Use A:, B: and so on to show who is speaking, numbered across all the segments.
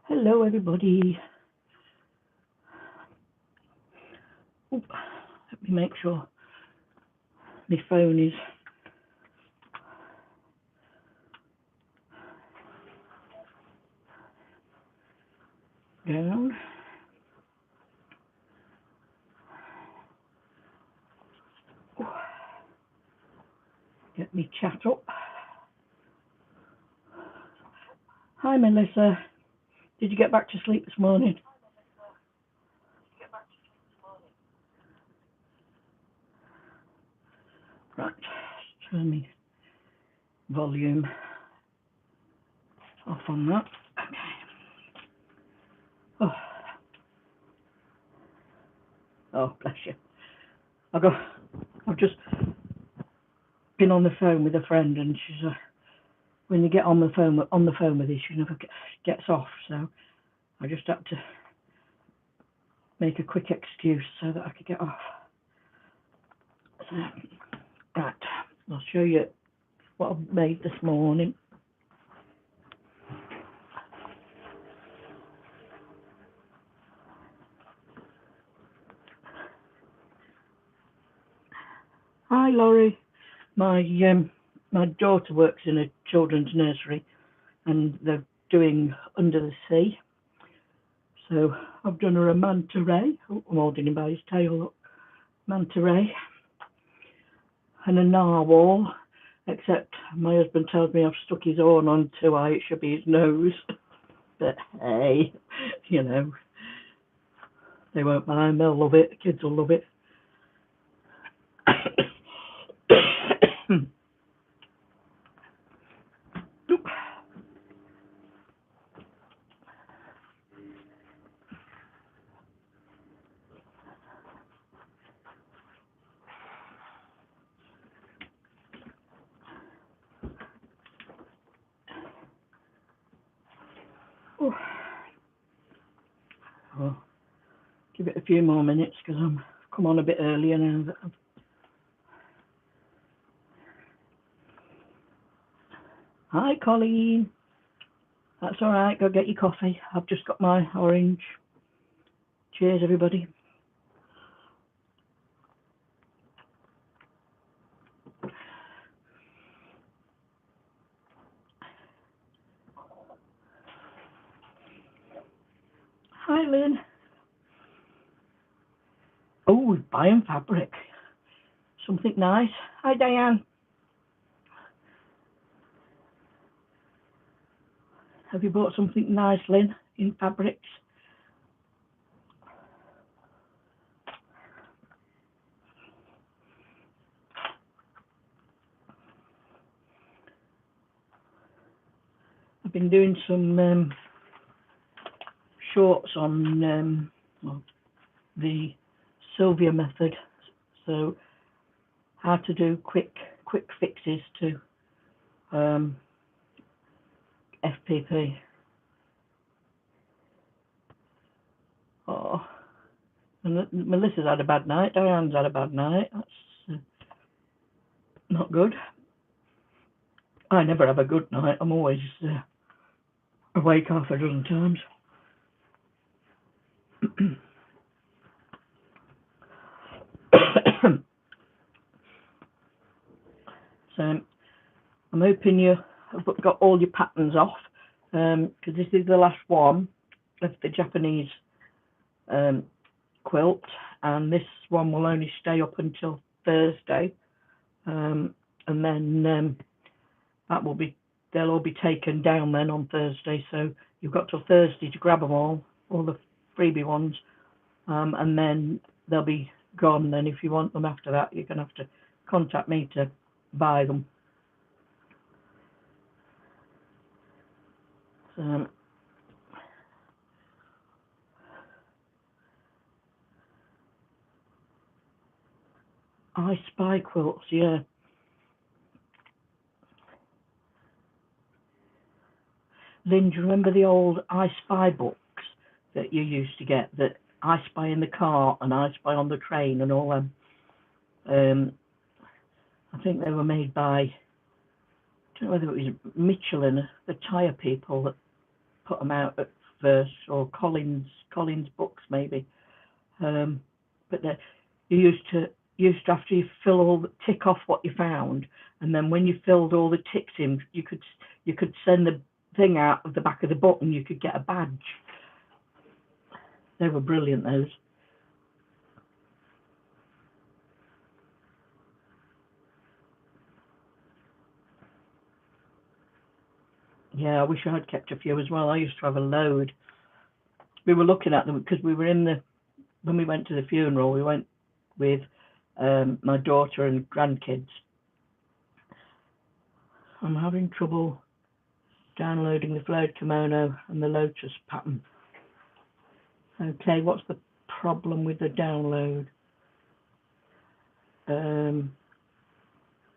A: Hello everybody. Oop, let me make sure my phone is down. Get me chat up. Hi Melissa. Did you get back to sleep this morning? Right, let's turn my volume off on that. Okay. Oh bless you. I've just been on the phone with a friend, and she's when you get on the phone with her, she never gets off. So I just had to make a quick excuse so that I could get off. So, right, I'll show you what I've made this morning. Hi Laurie. My daughter works in a children's nursery, and they're doing Under the Sea. So I've done her a manta ray. Oh, I'm holding him by his tail. Look, manta ray, and a narwhal. Except my husband tells me I've stuck his horn on too high. It should be his nose. But hey, you know, they won't mind. They'll love it. The kids will love it. Well, give it a few more minutes because I'm come on a bit earlier now. That I've... Hi Colleen. That's all right. Go get your coffee. I've just got my orange. Cheers, everybody. Hi, Lynn. Oh, buying fabric. Something nice. Hi, Diane. Have you bought something nice, Lynn, in fabrics? I've been doing some shorts on the Sylvia method. So how to do quick fixes to FPP. Oh, and Melissa's had a bad night. Diane's had a bad night. That's not good. I never have a good night. I'm always awake half a dozen times. So I'm hoping you've got all your patterns off, because this is the last one of the Japanese quilt, and this one will only stay up until Thursday, and then they'll all be taken down then on Thursday. So you've got till Thursday to grab them all the freebie ones, and then they'll be gone. Then if you want them after that, you're gonna have to contact me to buy them. I Spy quilts, yeah. Lynn, do you remember the old I Spy books that you used to get? That I Spy in the car and I Spy on the train and all them. I think they were made by, I don't know whether it was Michelin, the tyre people that put them out at verse, or Collins books maybe. But you used to after you tick off what you found, and then when you filled all the ticks in, you could send the thing out of the back of the book and you could get a badge. They were brilliant, those. Yeah, I wish I had kept a few as well. I used to have a load. We were looking at them because we were when we went to the funeral, we went with my daughter and grandkids. I'm having trouble downloading the flared kimono and the Lotus pattern. Okay, what's the problem with the download?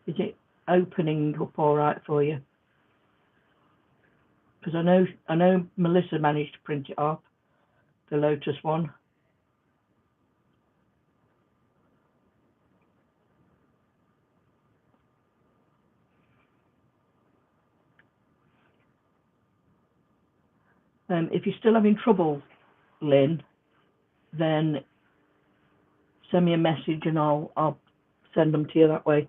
A: Is it opening up all right for you? Because I know Melissa managed to print it off, the Lotus one. If you're still having trouble, Lynn, then send me a message and I'll send them to you that way.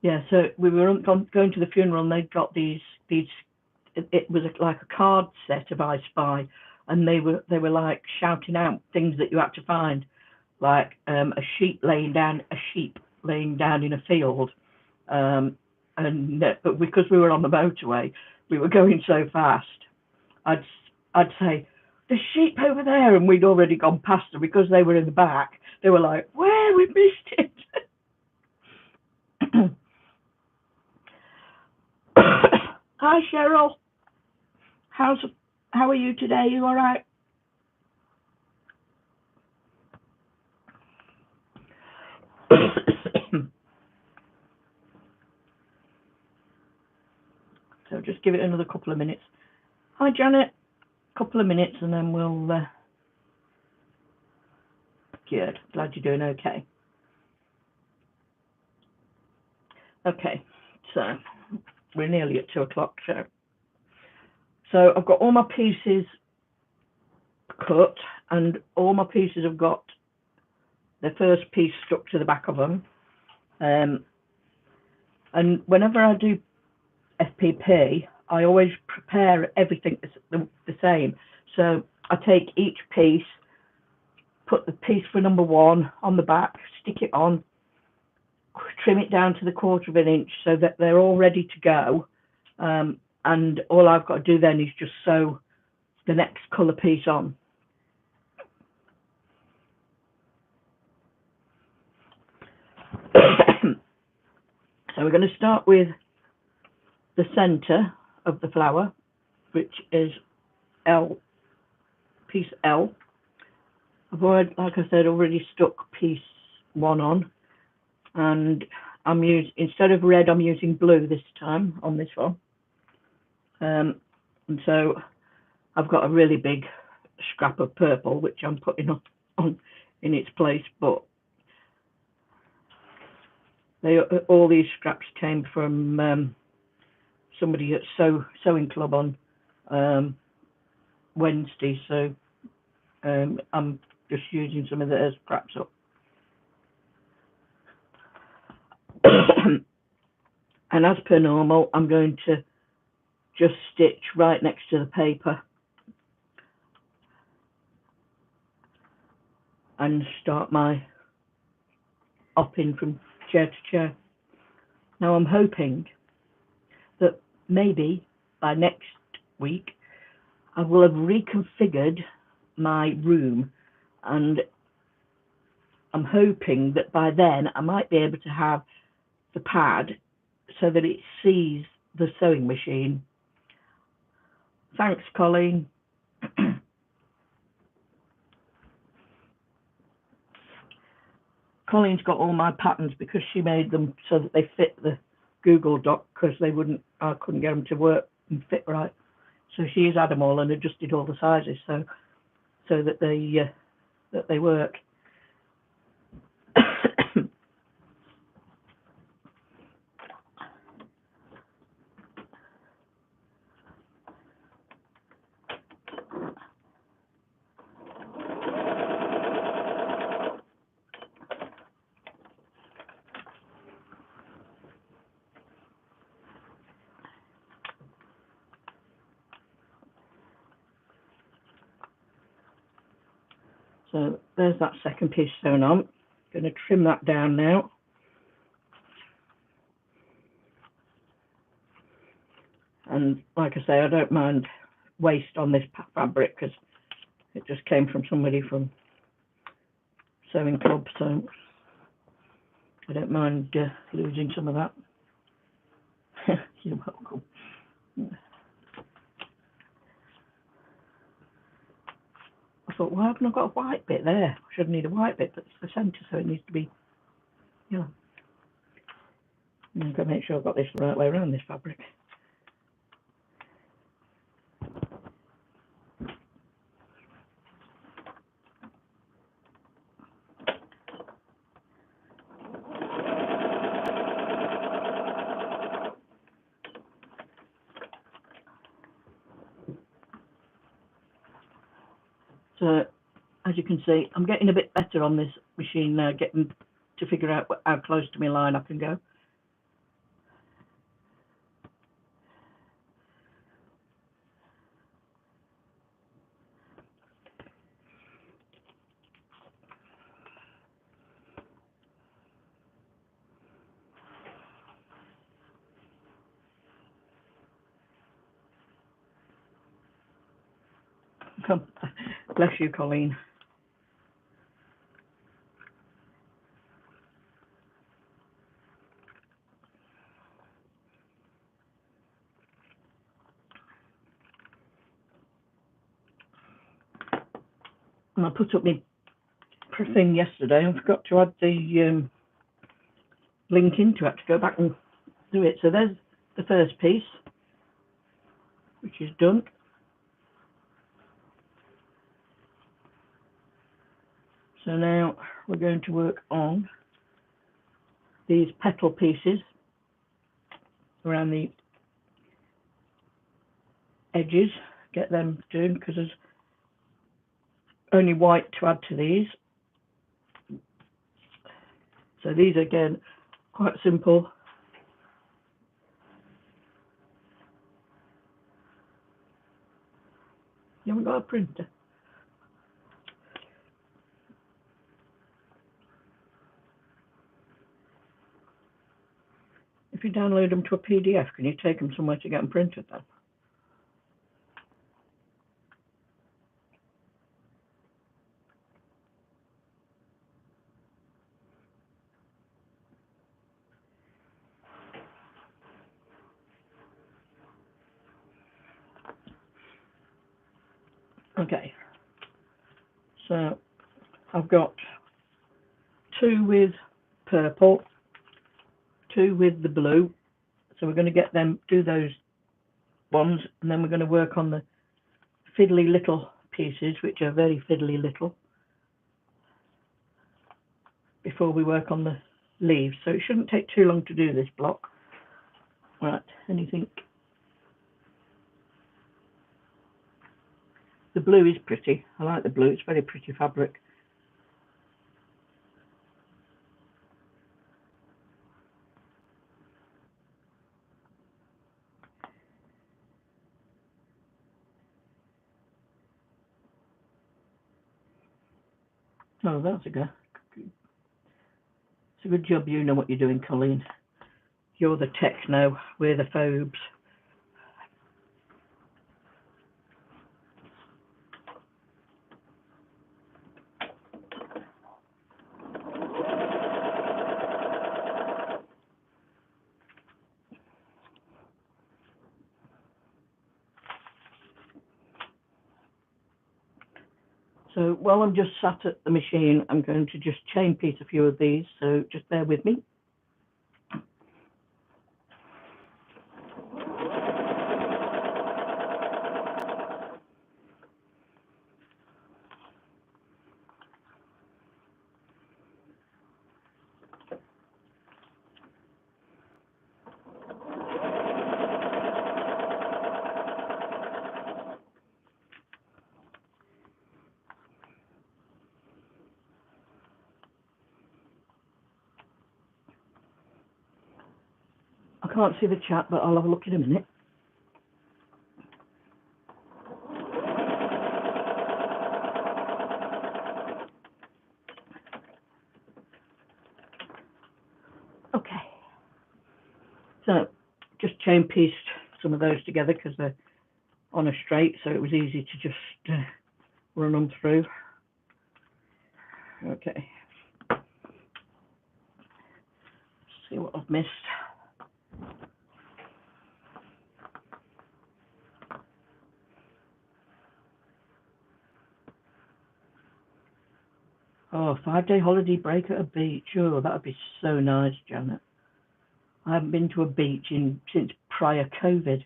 A: Yeah, so we were going to the funeral and they'd got these. It was like a card set of I Spy, and they were like shouting out things that you had to find, like a sheep laying down in a field, but because we were on the motorway, we were going so fast. I'd say, "The sheep over there," and we'd already gone past them because they were in the back. They were like, "Where? We missed it." Hi, Cheryl. How are you today? You all right? So just give it another couple of minutes. Hi, Janet. Couple of minutes and then we'll. Good. Glad you're doing okay. Okay. So we're nearly at 2:00. So I've got all my pieces cut, and all my pieces have got the first piece stuck to the back of them. And whenever I do FPP, I always prepare everything the same. So I take each piece, put the piece for number 1 on the back, stick it on, trim it down to the 1/4 inch so that they're all ready to go. And all I've got to do then is just sew the next colour piece on. So we're going to start with the centre of the flower, which is piece L. I've already, like I said, already stuck piece 1 on, and I'm instead of red, I'm using blue this time on this one. And so I've got a really big scrap of purple, which I'm putting on in its place, but all these scraps came from somebody at Sewing Club on Wednesday, so I'm just using some of their scraps up. And as per normal, I'm going to just stitch right next to the paper and start my hopping from chair to chair. Now I'm hoping that maybe by next week I will have reconfigured my room, and I'm hoping that by then I might be able to have the pad so that it sees the sewing machine. Thanks, Colleen. Colleen's got all my patterns because she made them so that they fit the Google Doc, because I couldn't get them to work and fit right. So she's had them all and adjusted all the sizes so that they work. So there's that second piece sewn on. Going to trim that down now. And like I say, I don't mind waste on this fabric because it just came from somebody from Sewing Club, so I don't mind losing some of that. You're welcome. I thought, why haven't I got a white bit there? I should need a white bit, but it's the centre, so it needs to be, yeah. I've got to make sure I've got this the right way around, this fabric. So, as you can see, I'm getting a bit better on this machine now, getting to figure out how close to my line I can go. Come, bless you, Colleen. And I put up my thing yesterday and forgot to add the link into it to go back and do it. So there's the first piece, which is done. So now we're going to work on these petal pieces around the edges, get them done because there's only white to add to these. So these again, quite simple. You haven't got a printer? If you download them to a PDF, can you take them somewhere to get them printed then? Okay, so I've got 2 with purple, 2 with the blue. So we're going to get them, do those ones, and then we're going to work on the fiddly little pieces, which are very fiddly little, before we work on the leaves. So it shouldn't take too long to do this block. Right, anything? The blue is pretty. I like the blue. It's very pretty fabric. Oh, that's a good. It's a good job. You know what you're doing, Colleen. You're the tech now. We're the phobes. So while I'm just sat at the machine, I'm going to just chain piece a few of these, so just bear with me. I can't see the chat, but I'll have a look in a minute. Okay, so just chain pieced some of those together because they're on a straight, so it was easy to just run them through. Okay, let's see what I've missed. Oh, 5-day holiday break at a beach. Oh, that would be so nice, Janet. I haven't been to a beach since prior COVID.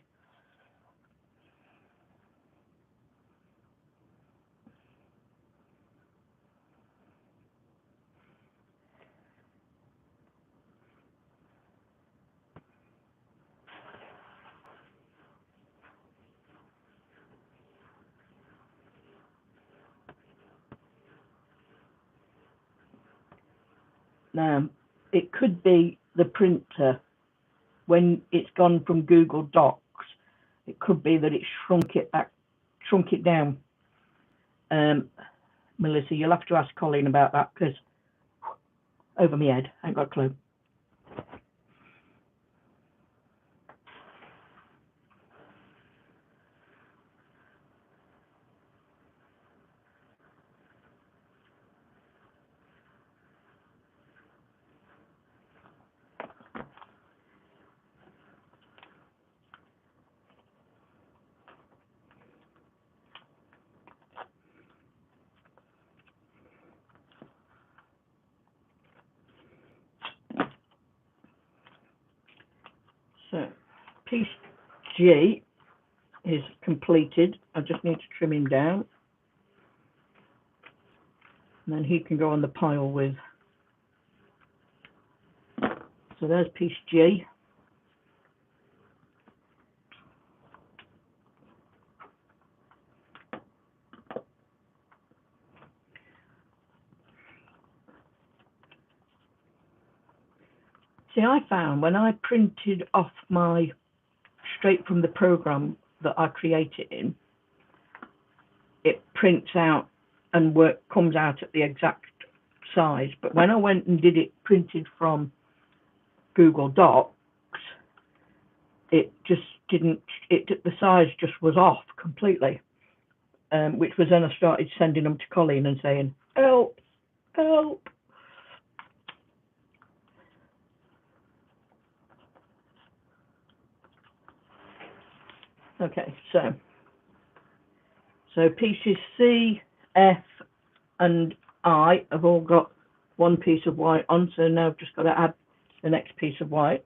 A: Now, it could be the printer. When it's gone from Google Docs, it could be that it shrunk it down. Melissa, you'll have to ask Colleen about that because over my head, I ain't got a clue. So, piece G is completed. I just need to trim him down. And then he can go on the pile with. So there's piece G. See, I found when I printed off straight from the program that I created in, it prints out and comes out at the exact size. But when I went and did it printed from Google Docs, it just didn't, the size just was off completely. Which was then I started sending them to Colleen and saying, help, help. Okay, so pieces C, F, and I have all got one piece of white on, so now I've just got to add the next piece of white.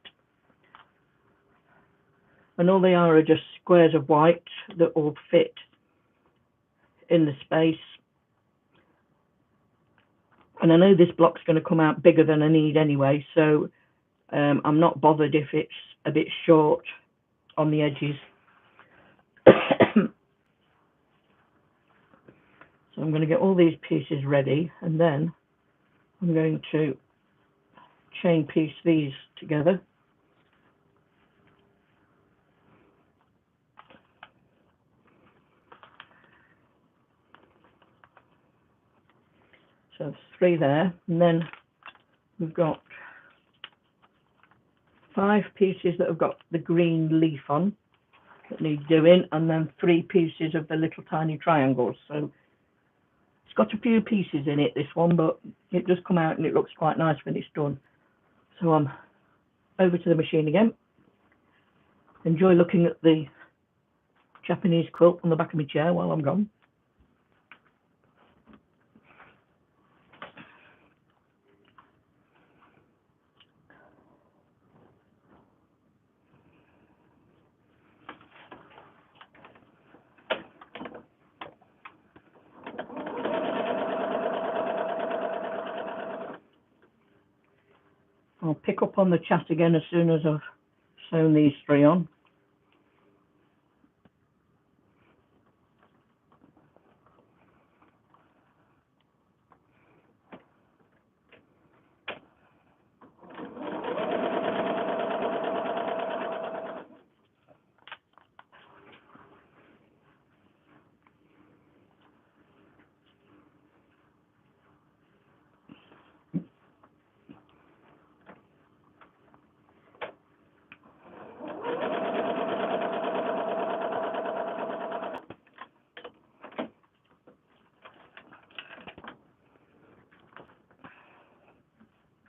A: And all they are just squares of white that all fit in the space. And I know this block's going to come out bigger than I need anyway, so I'm not bothered if it's a bit short on the edges. So I'm going to get all these pieces ready, and then I'm going to chain piece these together. So 3 there, and then we've got 5 pieces that have got the green leaf on that need doing, and then 3 pieces of the little tiny triangles. So it's got a few pieces in it, this one, but it does come out and it looks quite nice when it's done. So I'm over to the machine again. Enjoy looking at the Japanese quilt on the back of my chair while I'm gone. I'll pick up on the chat again as soon as I've sewn these 3 on.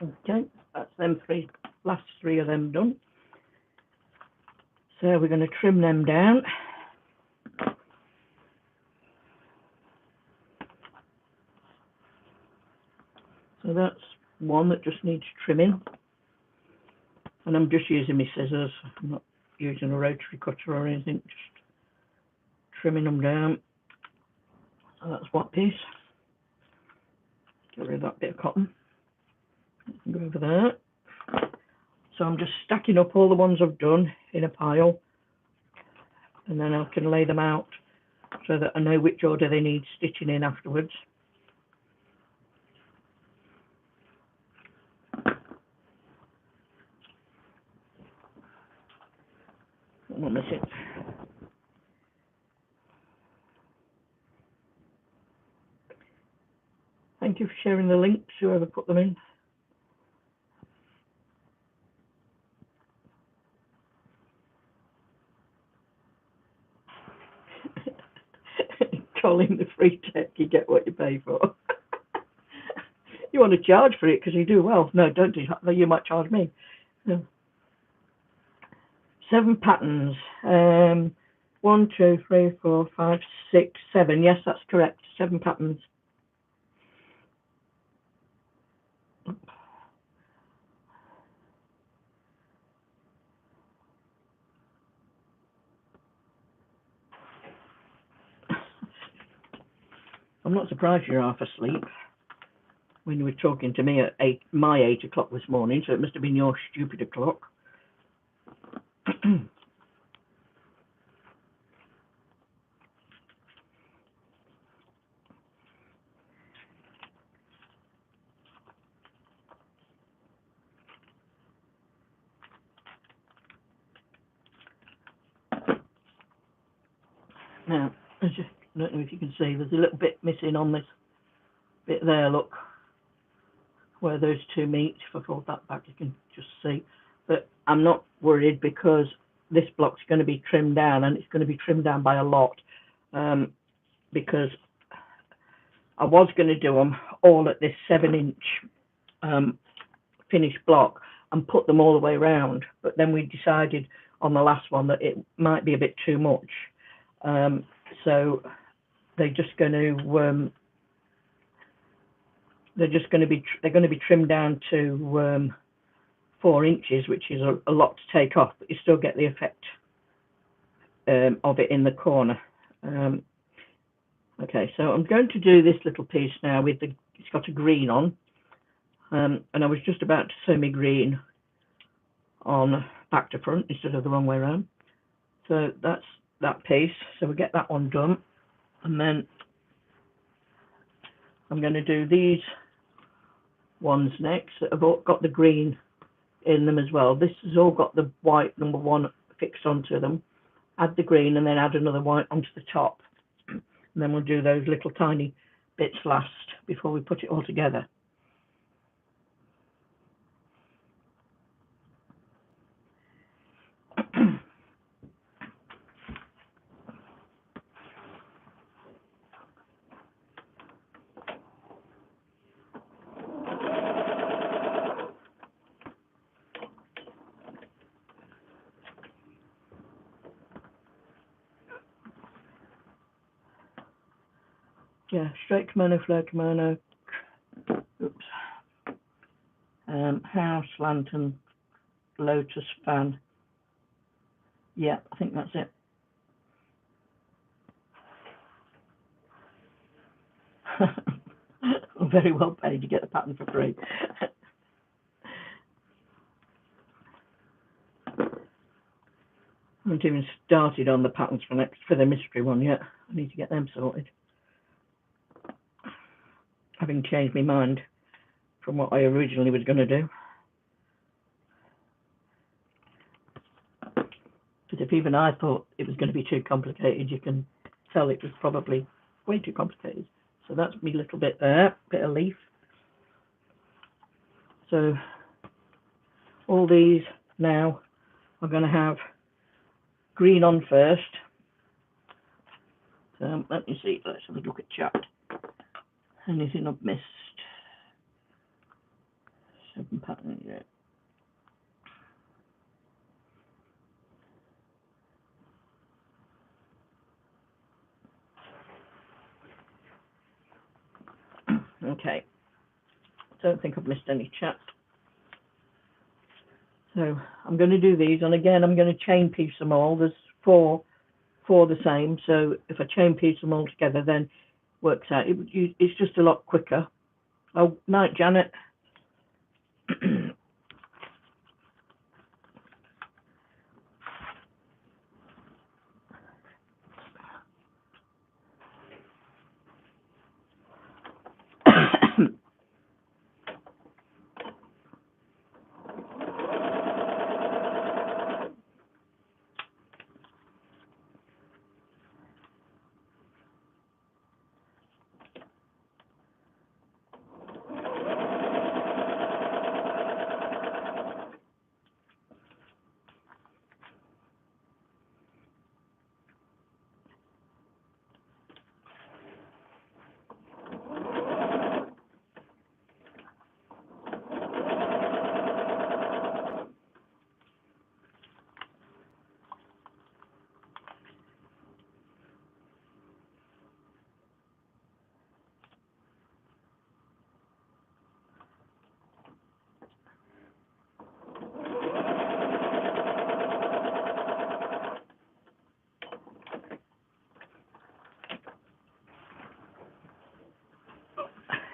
A: Okay, that's them three, last three of them done. So we're going to trim them down. So that's one that just needs trimming. And I'm just using my scissors. I'm not using a rotary cutter or anything, just trimming them down. So that's one piece. Get rid of that bit of cotton. Go over there. So I'm just stacking up all the ones I've done in a pile, and then I can lay them out so that I know which order they need stitching in afterwards. What am I missing? Thank you for sharing the links, whoever put them in. Calling the free tech, you get what you pay for. You want to charge for it because you do well. No, don't do that. You might charge me. No. 7 patterns. 1, 2, 3, 4, 5, 6, 7. Yes, that's correct. 7 patterns. I'm not surprised you're half asleep when you were talking to me at my 8 o'clock this morning, so it must have been your stupid o'clock. Now, I don't know if you can see, there's a little bit missing on this bit there, look, where those two meet. If I fold that back, you can just see. But I'm not worried because this block's going to be trimmed down, and it's going to be trimmed down by a lot, because I was going to do them all at this 7-inch finished block and put them all the way around, but then we decided on the last one that it might be a bit too much. So they're just going to they're going to be trimmed down to 4 inches, which is a lot to take off, but you still get the effect of it in the corner. Okay, so I'm going to do this little piece now with it's got a green on, and I was just about to sew my green on back to front instead of the wrong way around. So that's that piece. So we get that one done, and then I'm going to do these ones next that have all got the green in them as well. This has all got the white number 1 fixed onto them. Add the green and then add another white onto the top, and then we'll do those little tiny bits last before we put it all together. Yeah, straight kimono, flare kimono, oops, house, lantern, lotus, fan. Yeah, I think that's it. I'm very well paid to get the pattern for free. I haven't even started on the patterns for the mystery one yet. I need to get them sorted. Having changed my mind from what I originally was going to do. Because if even I thought it was going to be too complicated, you can tell it was probably way too complicated. So that's my little bit there, bit of leaf. So all these now are going to have green on first. So let me see, let's have a look at chat. Anything I've missed? So pattern, yeah. Okay, don't think I've missed any chats. So I'm going to do these, and again I'm going to chain piece them all. There's four the same, so if I chain piece them all together, then works out. It's just a lot quicker. Oh, night, Janet.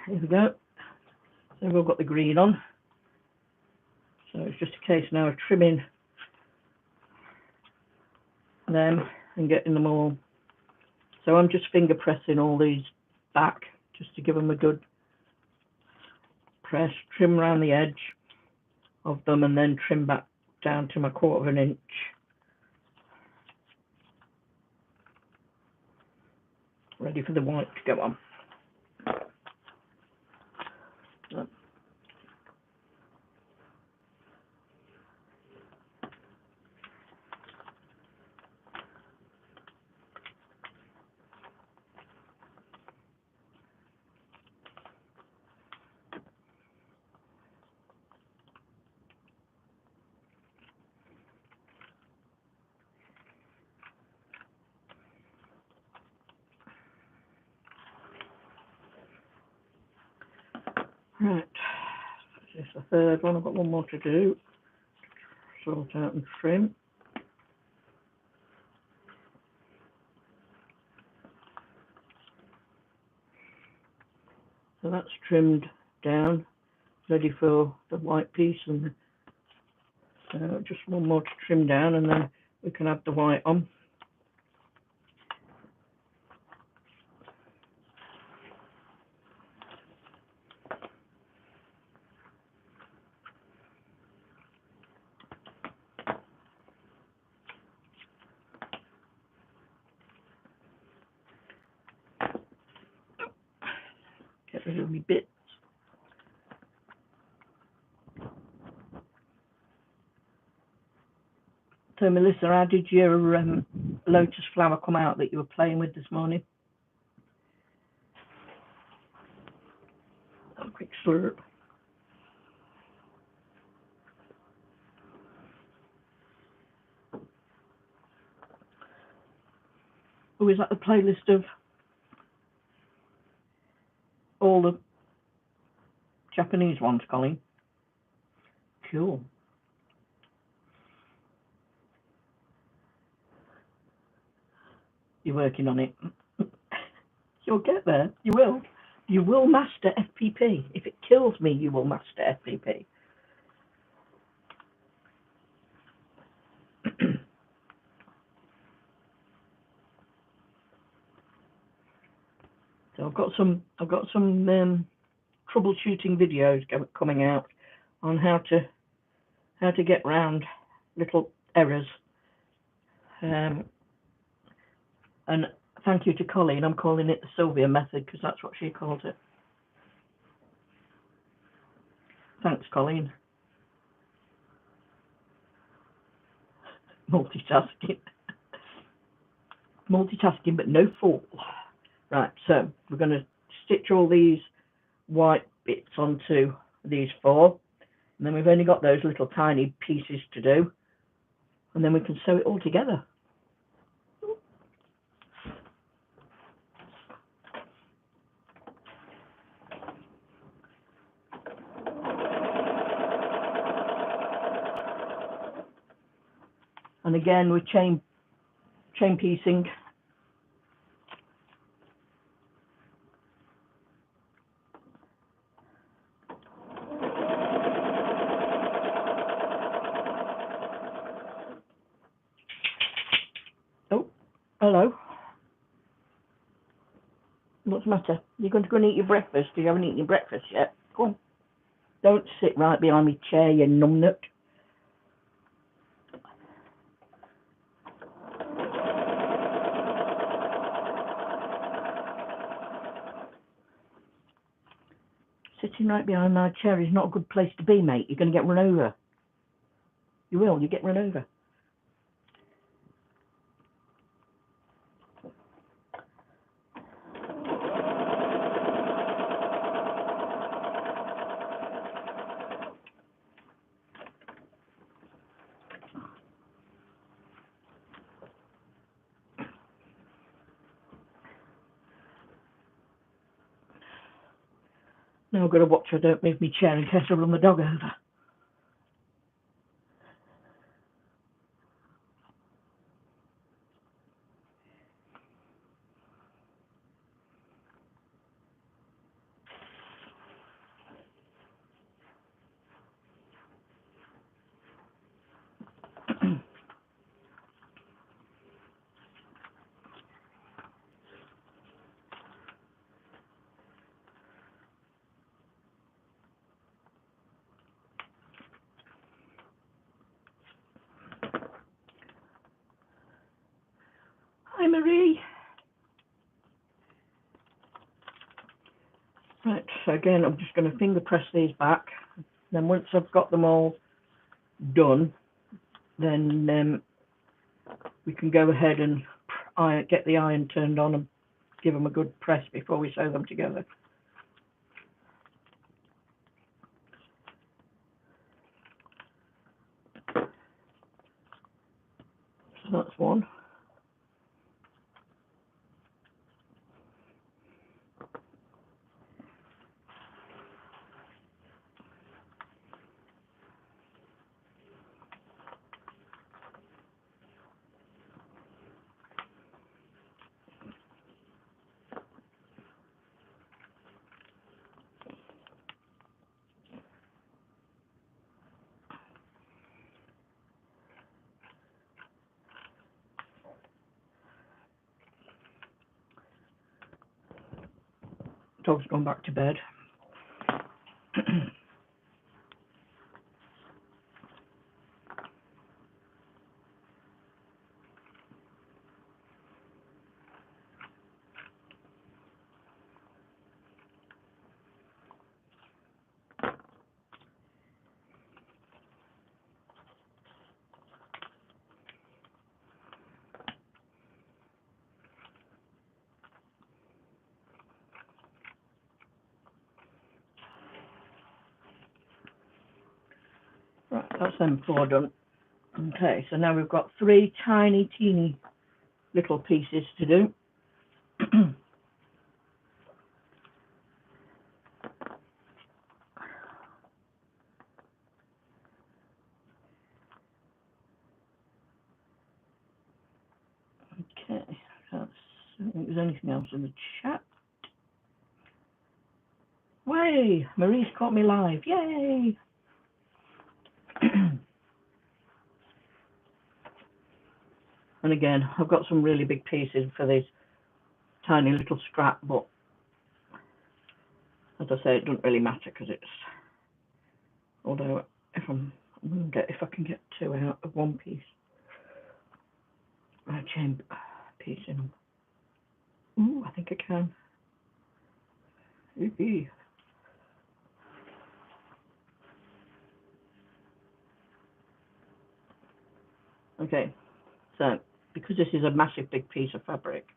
A: Here we go. So we've got the green on. So it's just a case now of trimming them and getting them all. So I'm just finger pressing all these back just to give them a good press, trim around the edge of them, and then trim back down to my 1/4 inch. Ready for the white to go on. Right, this is the third one. I've got one more to do. Sort out and trim. So that's trimmed down, ready for the white piece, and so just one more to trim down, and then we can add the white on. Get rid of my bits. So Melissa, how did your lotus flower come out that you were playing with this morning? A quick slurp. Oh, is that the playlist of all the Japanese ones, Colleen? Cool. You're working on it. You'll get there. You will. You will master FPP. If it kills me, you will master FPP. So I've got some troubleshooting videos coming out on how to get around little errors. And thank you to Colleen. I'm calling it the Sylvia method because that's what she calls it. Thanks, Colleen. Multitasking. Multitasking, but no fool. Right, so we're going to stitch all these white bits onto these four. And then we've only got those little tiny pieces to do, and then we can sew it all together. And again, we're chain piecing. Oh, hello. What's the matter? You're going to go and eat your breakfast? You haven't eaten your breakfast yet? Go on. Don't sit right behind my chair, you numbnut. Sitting right behind my chair is not a good place to be, mate. You're going to get run over. You will. You get run over. Now I've got to watch I don't move my chair in case I run the dog over. Hi, Marie. Right, so again, I'm just going to finger press these back. Then once I've got them all done, then we can go ahead and get the iron turned on and give them a good press before we sew them together. So that's one. Dog's gone back to bed. Right, that's them four done. Okay, so now we've got three tiny, teeny little pieces to do. Okay, that's, I don't think there's anything else in the chat. Way, Marie's caught me live. Yay! And again, I've got some really big pieces for this tiny little scrap, but as I say, it doesn't really matter because it's, although if I can get two out of one piece, a chain piece in them. Ooh, I think I can. Ooh. Okay, so because this is a massive big piece of fabric,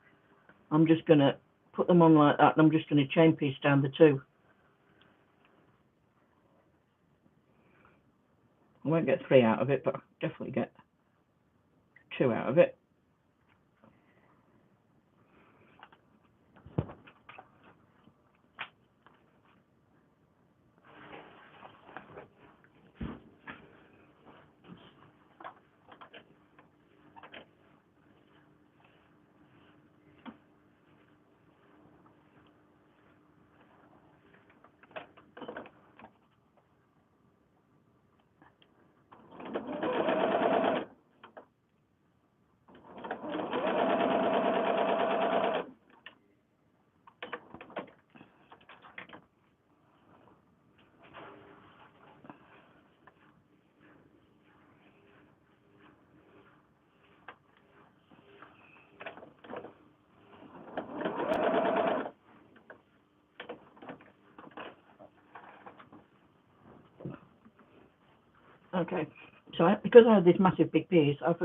A: I'm just going to put them on like that, and I'm just going to chain piece down the two. I won't get 3 out of it, but I'll definitely get 2 out of it. Okay, so because I have this massive big piece, I've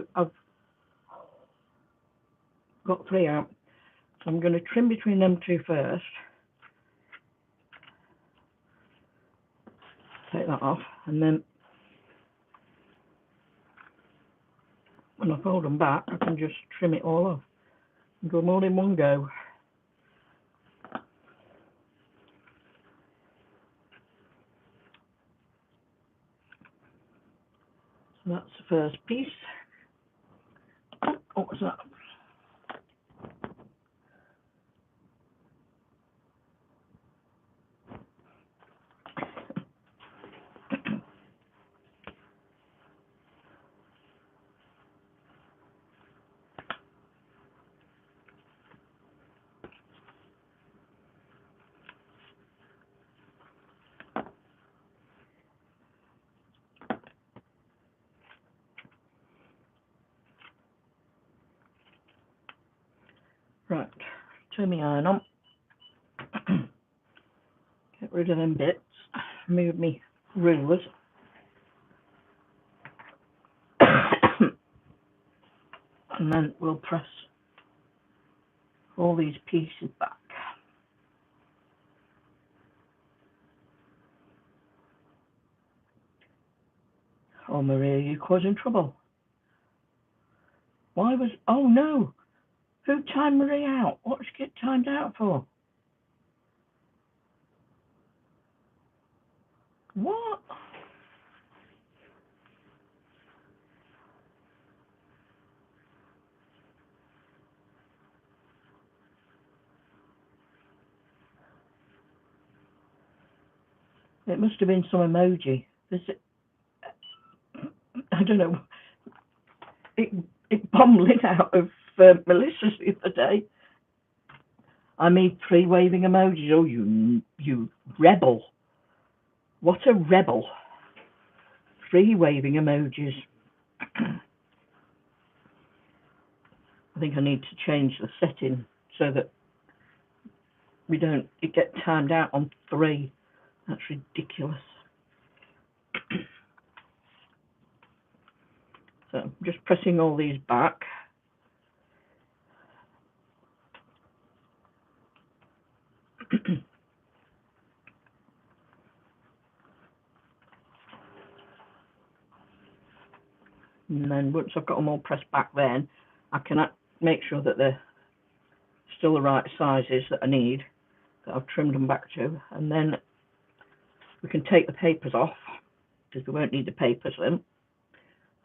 A: got 3 out. So I'm going to trim between them 2 first. Take that off, and then when I fold them back, I can just trim it all off and do them all in one go. So that's the first piece. Oh, what's that? Right, turn my iron on. Get rid of them bits. Move me rulers. And then we'll press all these pieces back. Oh, Maria, you're causing trouble. Why was... Oh, no. Who timed Maria out? What did she get timed out for? What? It must have been some emoji. I don't know. It bombed lit out of Melissa's the other day. I made 3 waving emojis. Oh, you rebel. What a rebel. 3 waving emojis. I think I need to change the setting so that it get timed out on 3. That's ridiculous. So I'm just pressing all these back. And then once I've got them all pressed back, then I can make sure that they're still the right sizes that I need, that I've trimmed them back to, and then we can take the papers off because we won't need the papers then,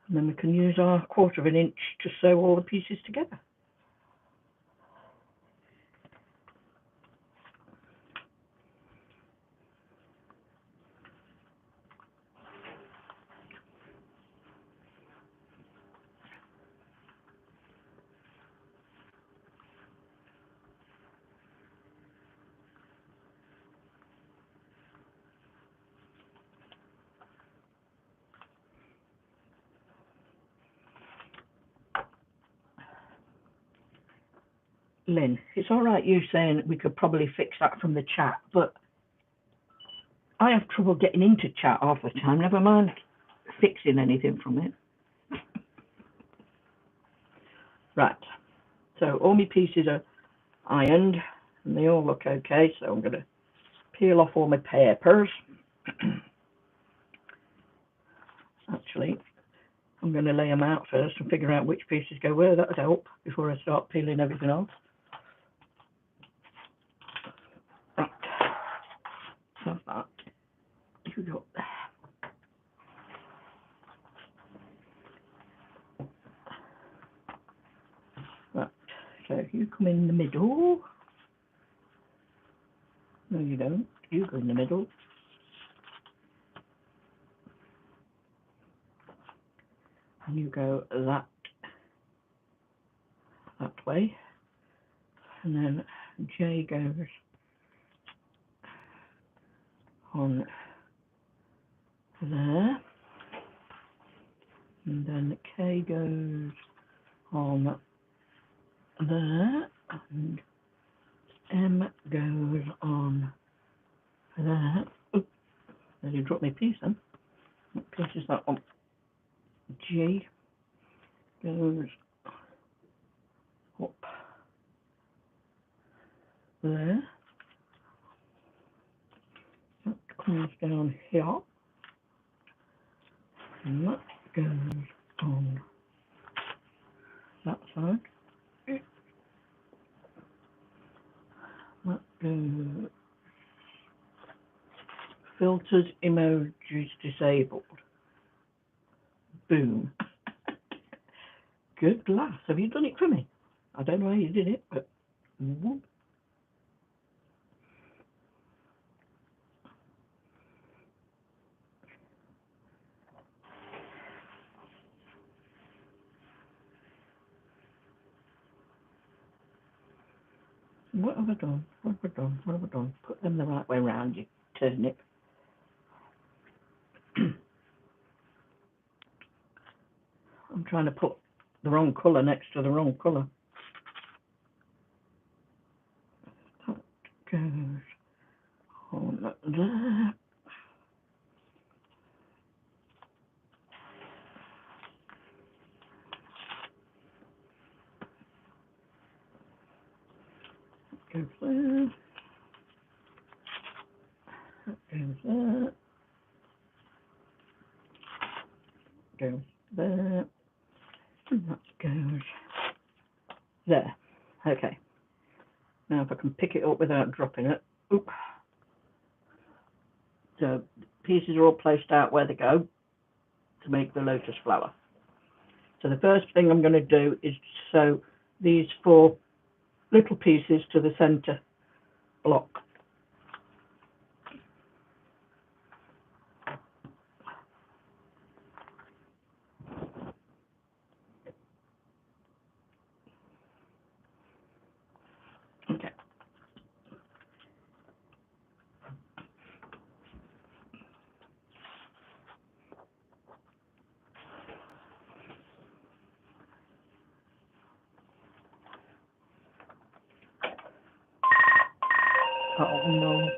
A: and then we can use our 1/4 inch to sew all the pieces together. Lynn, it's all right you saying we could probably fix that from the chat, but I have trouble getting into chat half the time, never mind fixing anything from it. Right, so all my pieces are ironed and they all look okay, so I'm going to peel off all my papers. That actually, I'm going to lay them out first and figure out which pieces go where. That would help before I start peeling everything else. Right. So that you got there. Right. So you come in the middle. No, you don't. You go in the middle. And you go that way. And then J goes on there. And then K goes on there. And M goes on there. Oops, there you dropped my piece then. What piece is that one? G goes up there. That comes down here. And that goes on that side. That goes filters emojis disabled. Boom. Good glass. Have you done it for me? I don't know how you did it, but whoop. What have I done? What have I done? What have I done? Put them the right way round, you turnip. I'm trying to put the wrong colour next to the wrong colour. That goes on there. Goes there. That goes there. Goes there. And that goes there. Okay. Now if I can pick it up without dropping it. Oop. So pieces are all placed out where they go to make the lotus flower. So the first thing I'm going to do is sew these 4 little pieces to the center block. Okay. Oh no.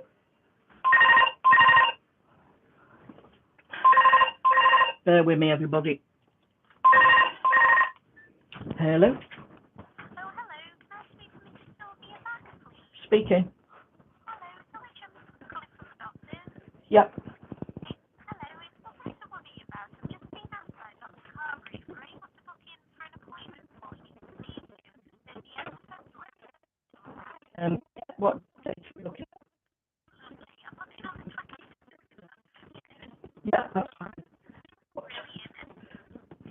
A: Bear with me, everybody. Hello?
B: Oh, hello. Can I speak to Mrs. Sylvia Back, please?
A: Speaking.
B: Hello, Sylvia calling from the doctors.
A: Yep.
B: Hello, it's nothing to worry about. I've just been outside on the car route. We're able to book in for an appointment for you to see you at the end of February.
A: What date are we looking at?
B: Lovely. I'm looking on the 20th.
A: Yeah, that's fine.
B: Brilliant.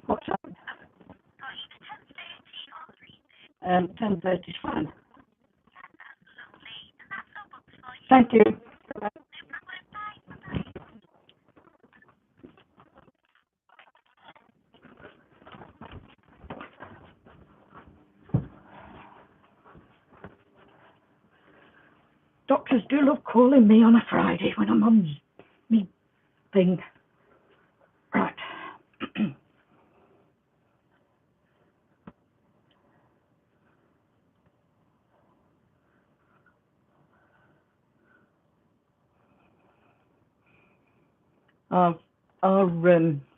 A: What time?
B: Got either 10:30 or 3:30.
A: 10:30 is fine.
B: That's lovely. And that's all booked for you.
A: Thank you.
B: No problem. Bye. Bye-bye.
A: Doctors do love calling me on a Friday when I'm on me thing. Right. Our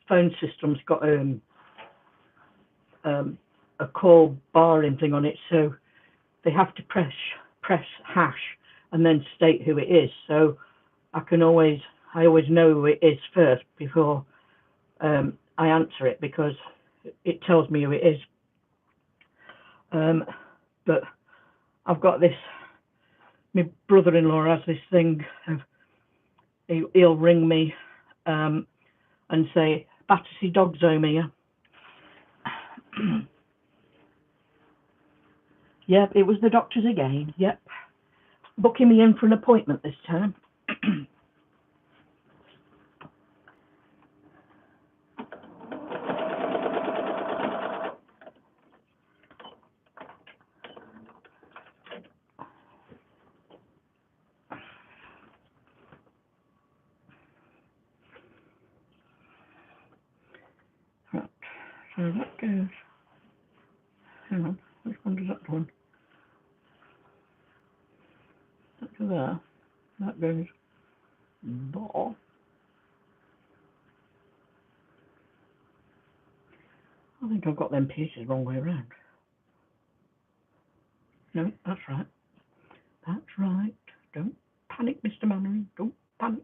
A: phone system's got a call barring thing on it, so they have to press hash and then state who it is. So I always know who it is first before I answer it because it tells me who it is. But I've got this, my brother-in-law has this thing of, he'll ring me and say, Battersea Dog's home here. Yep, it was the doctors again, yep. Booking me in for an appointment this time. Right, so that goes, hang on, which one does that go on? That goes there, that goes there. I think I've got them pieces wrong way around. No, that's right. That's right. Don't panic, Mr. Mannering. Don't panic.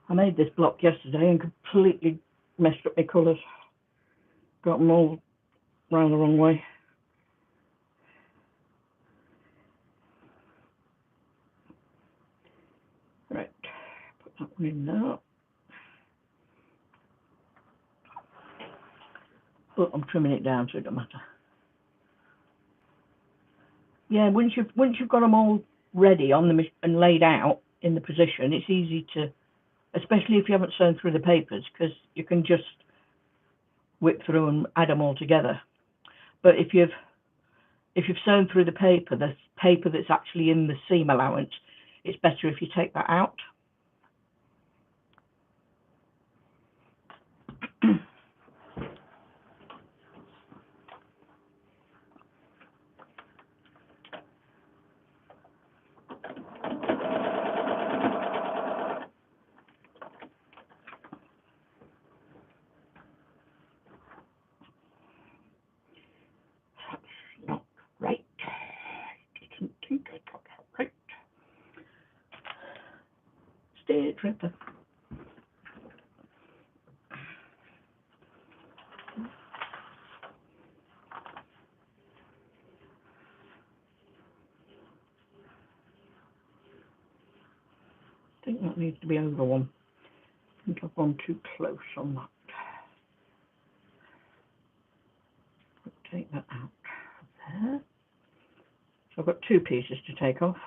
A: I made this block yesterday and completely messed up my colours. Got them all round the wrong way. Right, put that one in now. But I'm trimming it down so it doesn't matter. Yeah, once you've got them all ready on the and laid out in the position, it's easy to, especially if you haven't sewn through the papers, because you can just whip through and add them all together. But if you've sewn through the paper that's actually in the seam allowance, it's better if you take that out. That's not right. I didn't think I got that right. Stay Tripper. I think that needs to be over one. I think I've gone too close on that. Take that out there. So I've got two pieces to take off.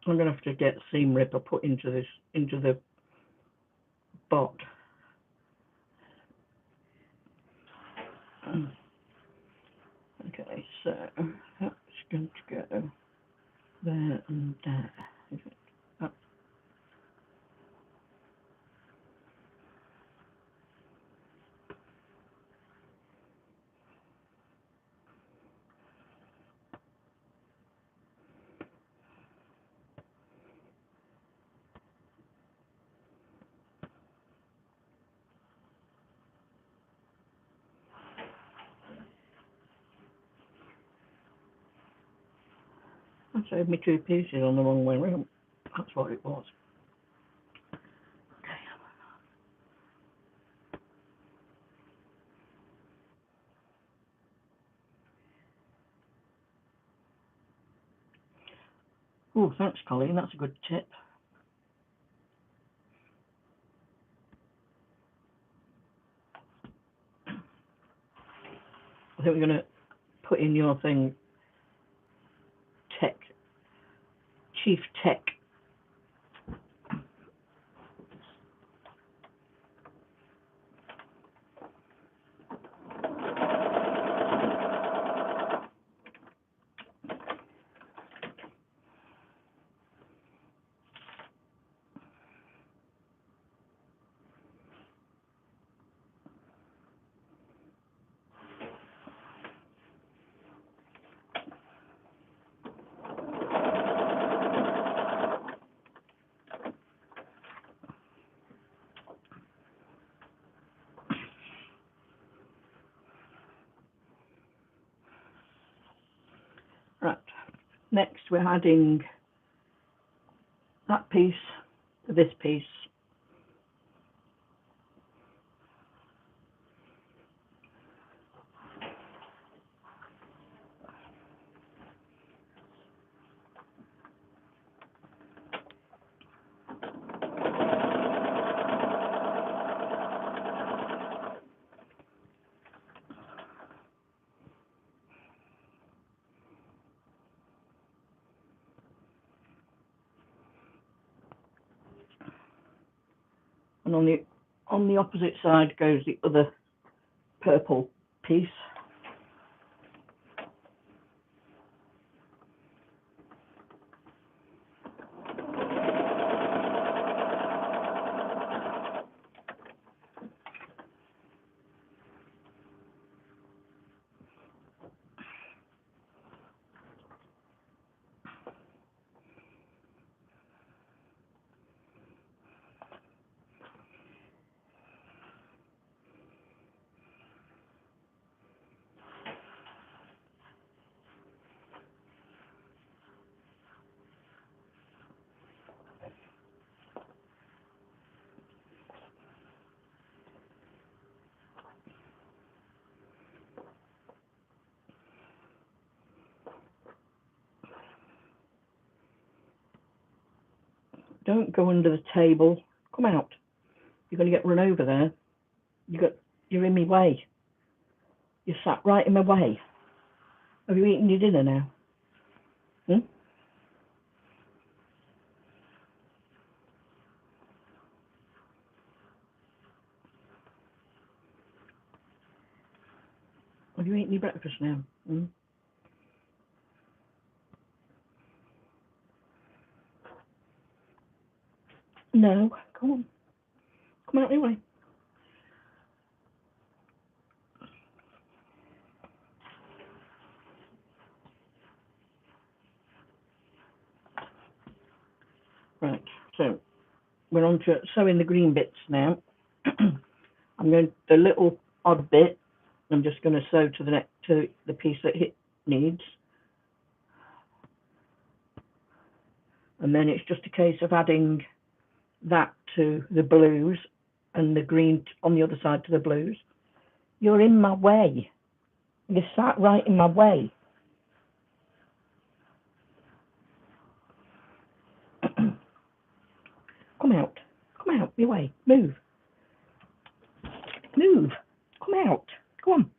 A: I'm going to have to get seam ripper put into the bot. Okay, so that's going to go there and there. Oh. I saved me two pieces on the wrong way around. That's what it was. Okay. Oh, thanks, Colleen. That's a good tip. I think we're going to put in your thing, Chief Tech. Next we're adding that piece to this piece. And on the opposite side goes the other purple piece. Don't go under the table. Come out. You're going to get run over there. You're in my way. You sat right in my way. Have you eaten your dinner now? Have you eaten your breakfast now? No. Come on. Come out your way. Right. So we're on to sewing the green bits now. I'm going the little odd bit. I'm just going to sew to the piece that it needs, and then it's just a case of adding that to the blues and the green on the other side to the blues. You're in my way. You sat right in my way. Come out. Come out your way. Move. Move. Come out. Go on.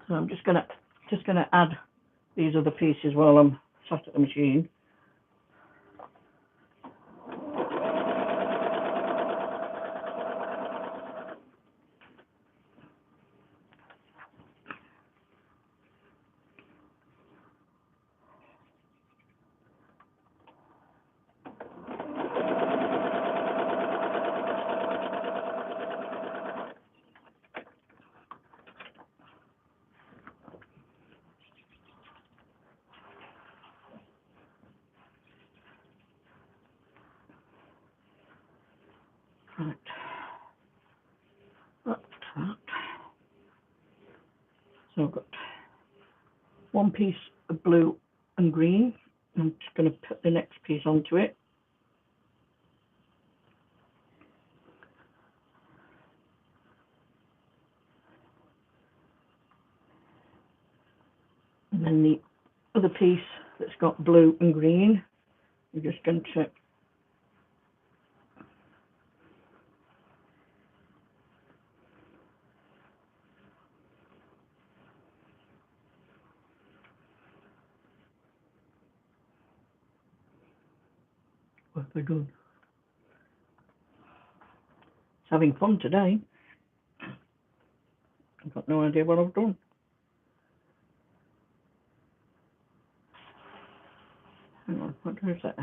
A: So I'm just gonna add these other pieces while I'm sat at the machine. Right. Up to that. So I've got one piece of blue and green. I'm just going to put the next piece onto it. And then the other piece that's got blue and green, I'm just going to what have I done? It's having fun today. I've got no idea what I've done. Hang on, what is that?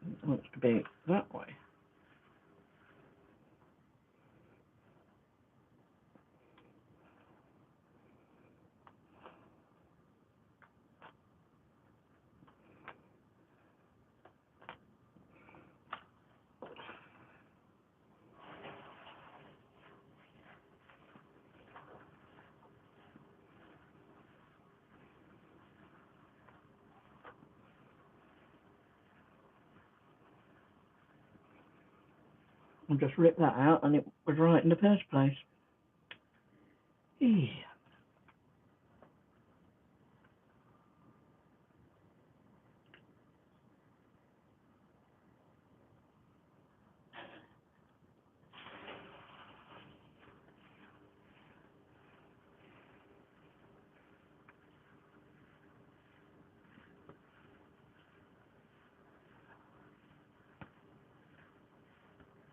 A: It wants to be that way. I'll just rip that out, and it was right in the first place. Yeah.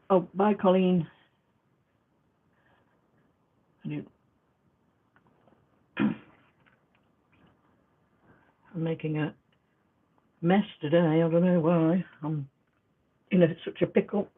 A: Oh, bye, Colleen. I'm making a mess today. I don't know why. I'm in such a pickle.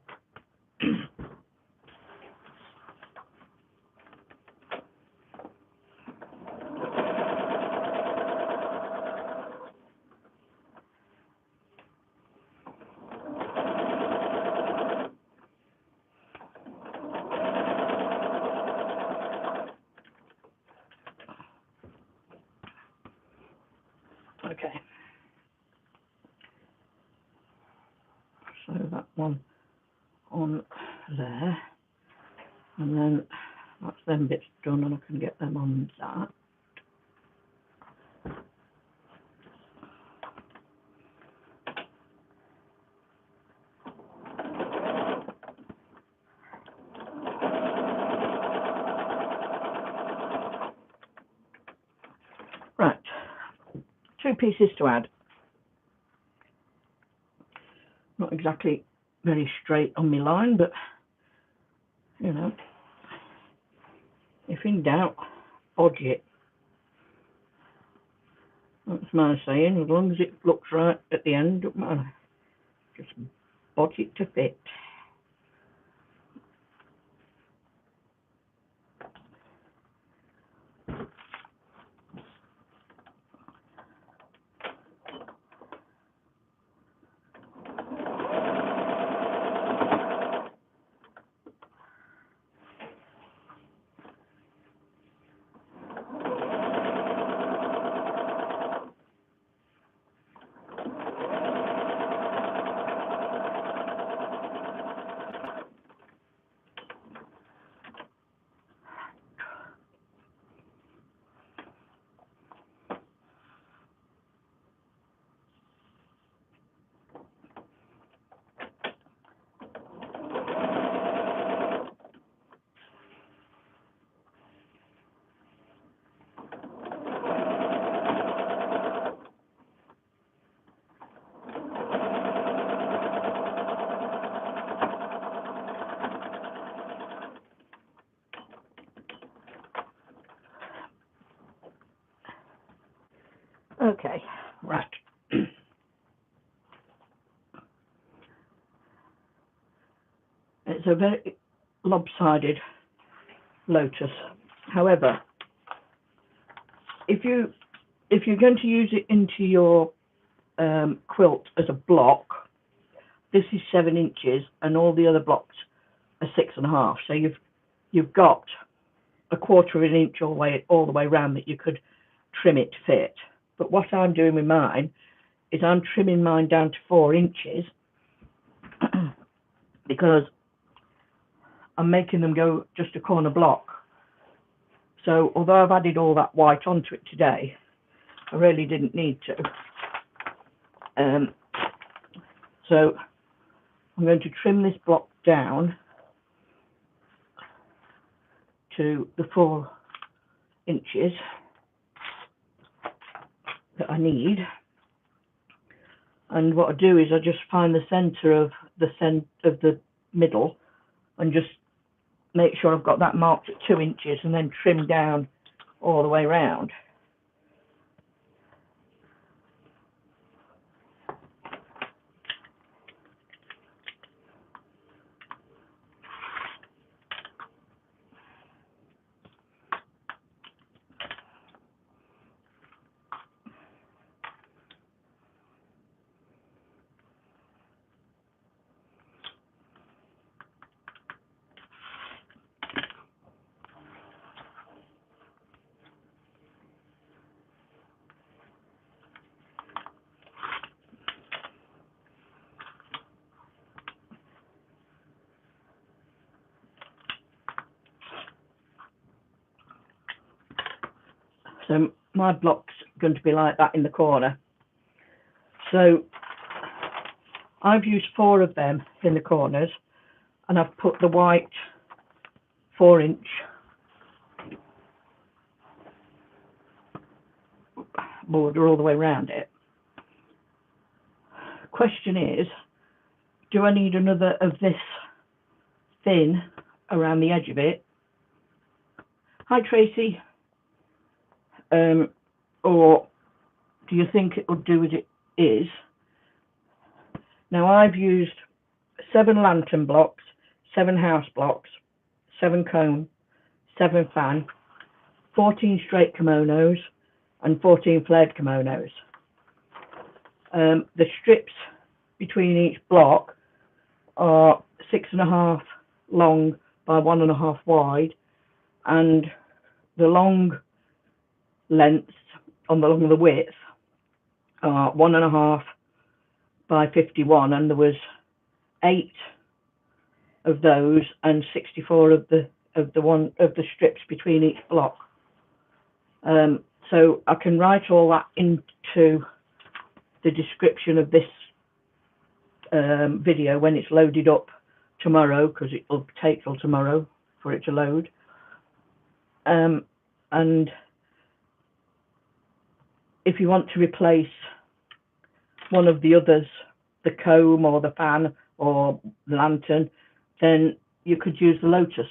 A: Okay. So that one on there, and then that's them bits done, and I can get them on that. Right, 2 pieces to add. Not exactly very straight on my line, but you know, if in doubt, bodge it. That's my saying. As long as it looks right at the end, don't matter. Just bodge it to fit. Okay, right. It's a very lopsided Lotus. However, if you're going to use it into your quilt as a block, this is 7 inches, and all the other blocks are 6.5. So you've got a 1/4 of an inch all the way around that you could trim it to fit. But what I'm doing with mine is I'm trimming mine down to 4 inches because I'm making them go just a corner block. So although I've added all that white onto it today, I really didn't need to. So I'm going to trim this block down to the 4 inches that I need. And what I do is I just find the centre of the middle and just make sure I've got that marked at 2 inches, and then trim down all the way around. So my block's going to be like that in the corner. So I've used 4 of them in the corners, and I've put the white 4-inch border all the way around it. Question is, do I need another of this thin around the edge of it? Hi Tracy. Or do you think it will do as it is? Now I've used 7 lantern blocks, 7 house blocks, 7 cone, 7 fan, 14 straight kimonos and 14 flared kimonos. The strips between each block are 6.5 long by 1.5 wide, and the long lengths along the width are 1.5 by 51, and there was 8 of those and 64 of the strips between each block. So I can write all that into the description of this video when it's loaded up tomorrow, because it will take till tomorrow for it to load. And if you want to replace one of the others, the comb or the fan or the lantern, then you could use the Lotus.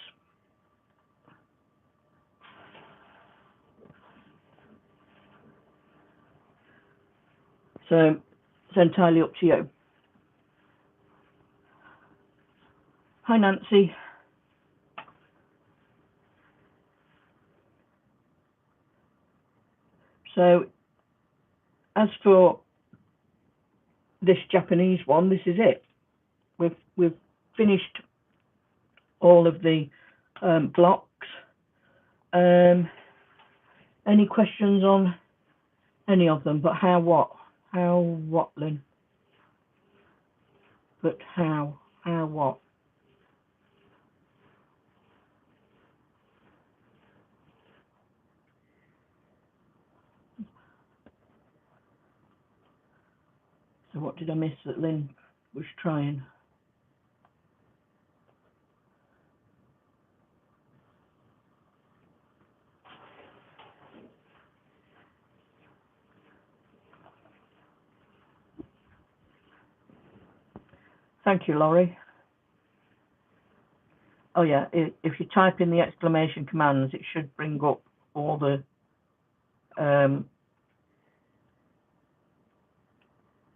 A: So it's entirely up to you. Hi Nancy. So as for this Japanese one, this is it. We've finished all of the blocks. Any questions on any of them? But how what? How what, Lynn? But how what? So what did I miss that Lynn was trying? Thank you, Laurie. Oh yeah, if you type in the exclamation commands, it should bring up all the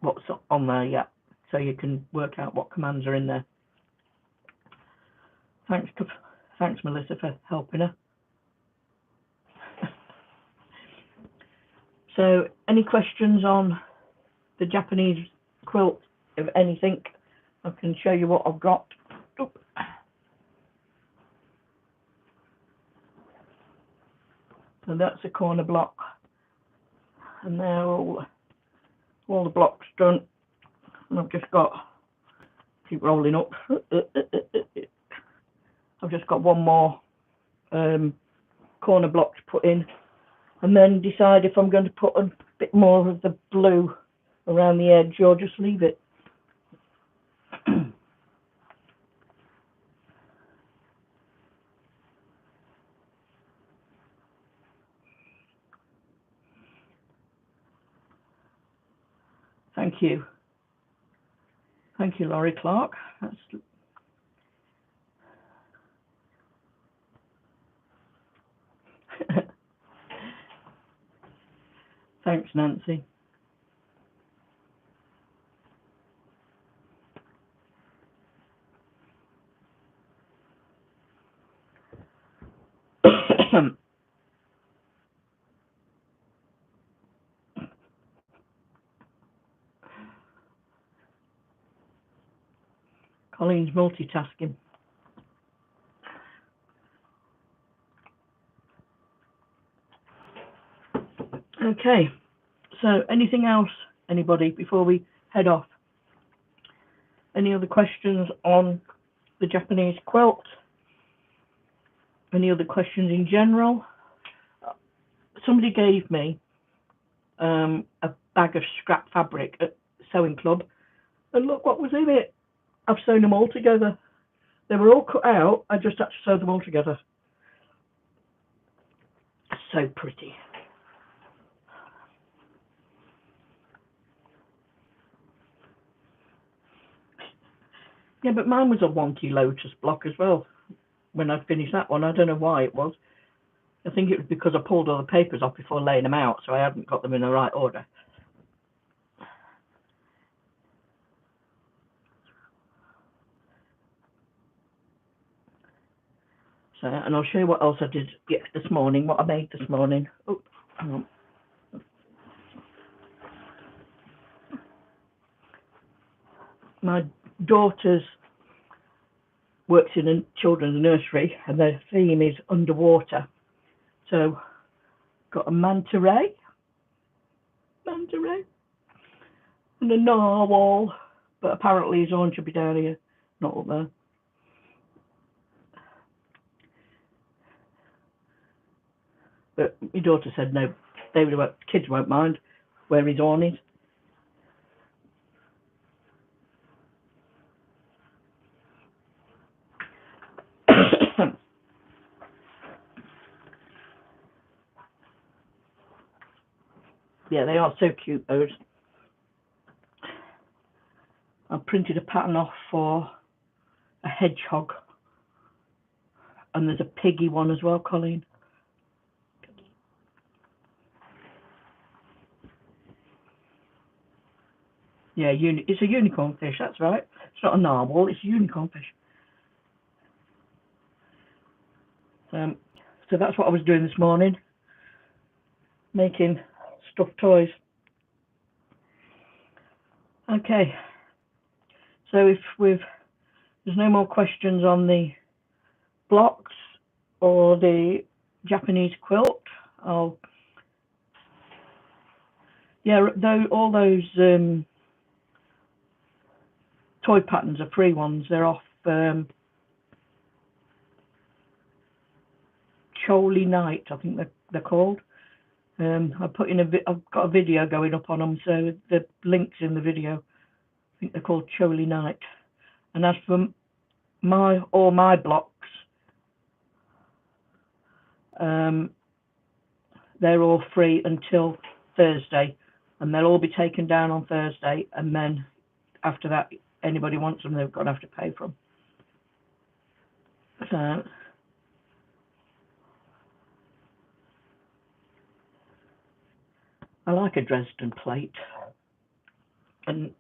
A: what's on there, yeah. So you can work out what commands are in there. Thanks, Melissa, for helping her. So, any questions on the Japanese quilt? If anything, I can show you what I've got. Oop. So that's a corner block, and now all the blocks done. And I've just got, keep rolling up. I've just got one more corner block to put in, and then decide if I'm going to put a bit more of the blue around the edge or just leave it. Thank you. Thank you, Laurie Clark. That's... Thanks, Nancy. Colleen's multitasking. Okay, so anything else, anybody, before we head off? Any other questions on the Japanese quilt? Any other questions in general? somebody gave me a bag of scrap fabric at Sewing Club, and look what was in it. I've sewn them all together. They were all cut out. I just had to sew them all together. So pretty. Yeah, but mine was a wonky Lotus block as well. When I finished that one, I don't know why it was. I think it was because I pulled all the papers off before laying them out, so I hadn't got them in the right order. So, and I'll show you what else I did this morning, what I made this morning. Oh, hang on. My daughter's works in a children's nursery, and their theme is underwater. So, got a manta ray, and a narwhal, but apparently his orange should be down here, not up there. But my daughter said no, kids won't mind where his horn is. Yeah, they are so cute, those. I printed a pattern off for a hedgehog, and there's a piggy one as well, Colleen. Yeah, it's a unicorn fish, that's right. It's not a narwhal, it's a unicorn fish. So that's what I was doing this morning, making stuffed toys. Okay, so if there's no more questions on the blocks or the Japanese quilt, all those toy patterns are free ones. They're off Choli Night, I think they're called. I've got a video going up on them, so the link's in the video. I think they're called Choli Night. And as for all my blocks, they're all free until Thursday, and they'll all be taken down on Thursday, and then after that, anybody wants them, they're going to have to pay for them. So, I like a Dresden plate, and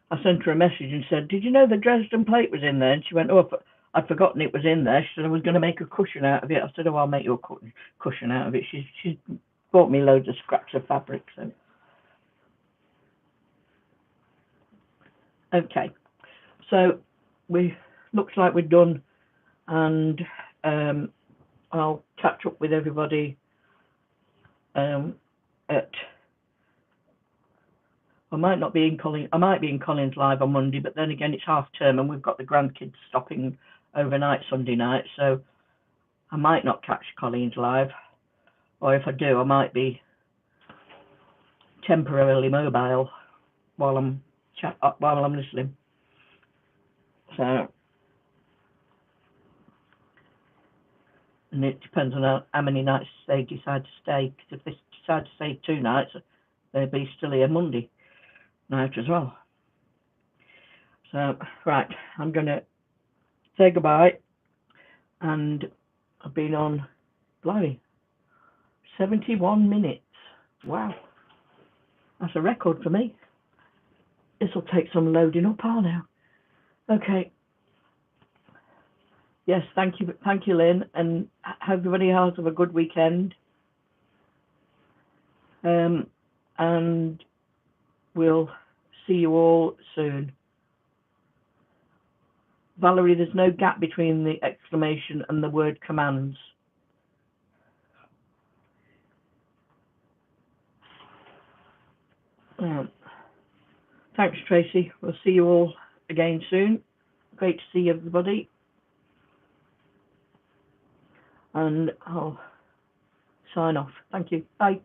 A: I sent her a message and said, did you know the Dresden plate was in there? And she went, oh, I'd forgotten it was in there. She said I was going to make a cushion out of it. I said, oh, I'll make you a cushion out of it. She's bought me loads of scraps of fabric. So, okay, so looks like we're done, and I'll catch up with everybody I might be in Collins Live on Monday, but then again it's half term and we've got the grandkids stopping overnight Sunday night, so I might not catch Collins Live, or if I do, I might be temporarily mobile while I'm listening. So, and it depends on how many nights they decide to stay. Because if they decide to stay 2 nights, they'll be still here Monday night as well. So, right, I'm going to say goodbye, and I've been on, blimey, 71 minutes. Wow, that's a record for me. This will take some loading up now. Okay. Yes, thank you, Lynn, and everybody else have a good weekend. And we'll see you all soon. Valerie, there's no gap between the exclamation and the word commands. Thanks, Tracy. We'll see you all again soon. Great to see everybody. And I'll sign off. Thank you. Bye.